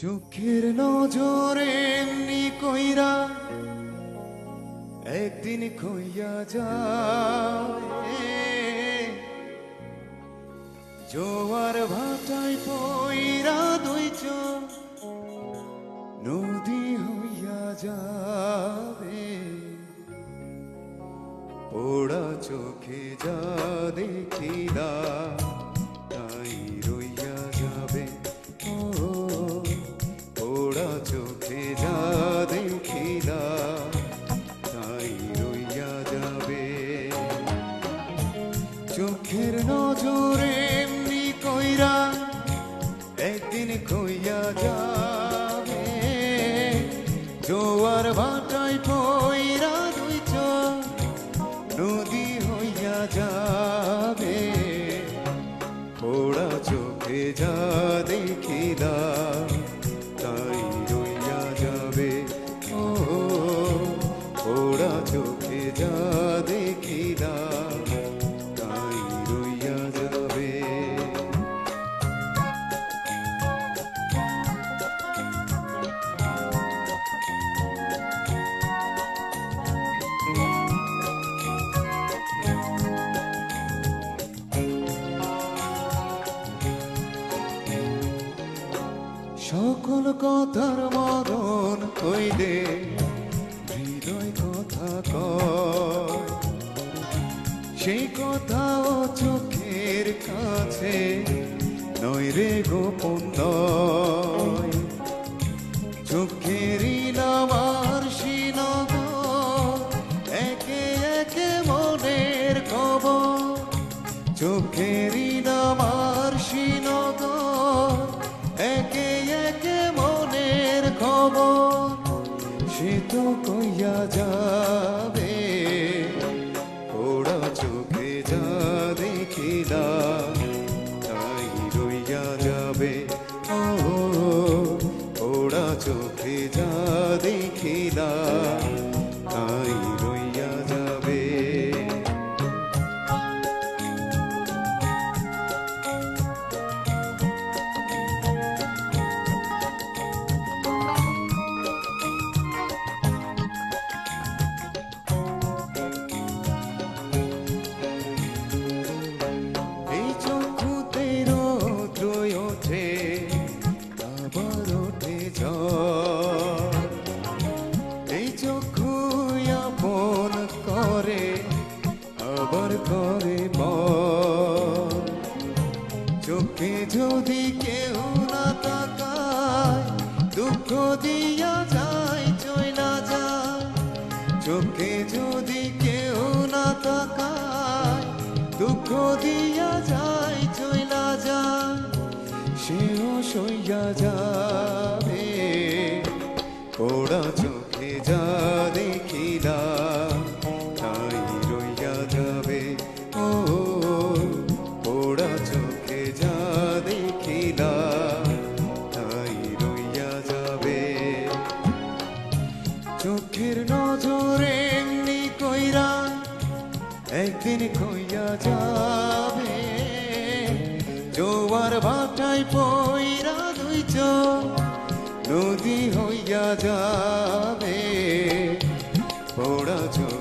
চোখের নজরে এমনি কইরা একদিন কইয়া যায়, জোয়ার ভাটায় পইরা দুই চোখ নদী হইয়া যাবে। পোড়া চোখে যা দেখিলা তাই রইয়া যাবে। ও পোড়া চোখে যা দেখিলা তাই রইয়া যাবে। চোখের নজরে এমনি কইরা একদিন কইয়া যাবে, জোয়ার ভাটায় পইরা দুই চোখ নদী হইয়া যাবে। পোড়া চোখে যা দেখিলা তাই রইয়া যাবে। ও পোড়া চোখে যা দেখিলা তাই রইয়া যাবে। সকল কথার মদন কইলে হৃদয় কথা কয়, সেই কথাও চোখের কাছে নয় রে গোপন নয়। চোখেরই নামার শ্রীনগর একে একে মনের খবর। চোখেরই নামার শ্রীনগর একে একে মনের খবর। সে তো কইয়া যাবে পোড়া চোখে যা দেখিলা তাই রইয়া যাবে। ও পোড়া চোখে যা দেখিলা তাই রইয়া যাবে। আবার ওঠে ঝড়, এই চক্ষু আপন করে আবার করে মন। চোখে যদি কেউ না তাকায় দুঃখ দিয়া যায় চইলা যায়। চোখে যদি কেউ না তাকায় দুঃখ দিয়া যায় চইলা যায়। সেও সইয়া যাবে পোড়া চোখে যা দেখিলা তাই রইয়া যাবে। ও পোড়া চোখে যা দেখিলা তাই রইয়া যাবে। চোখের নজরে এমনি কইরা একদিন কইয়া যাবে, জোয়ার ভাটায় পইরা দুই চোখ নদী হইয়া যাবে। পোড়া চোখ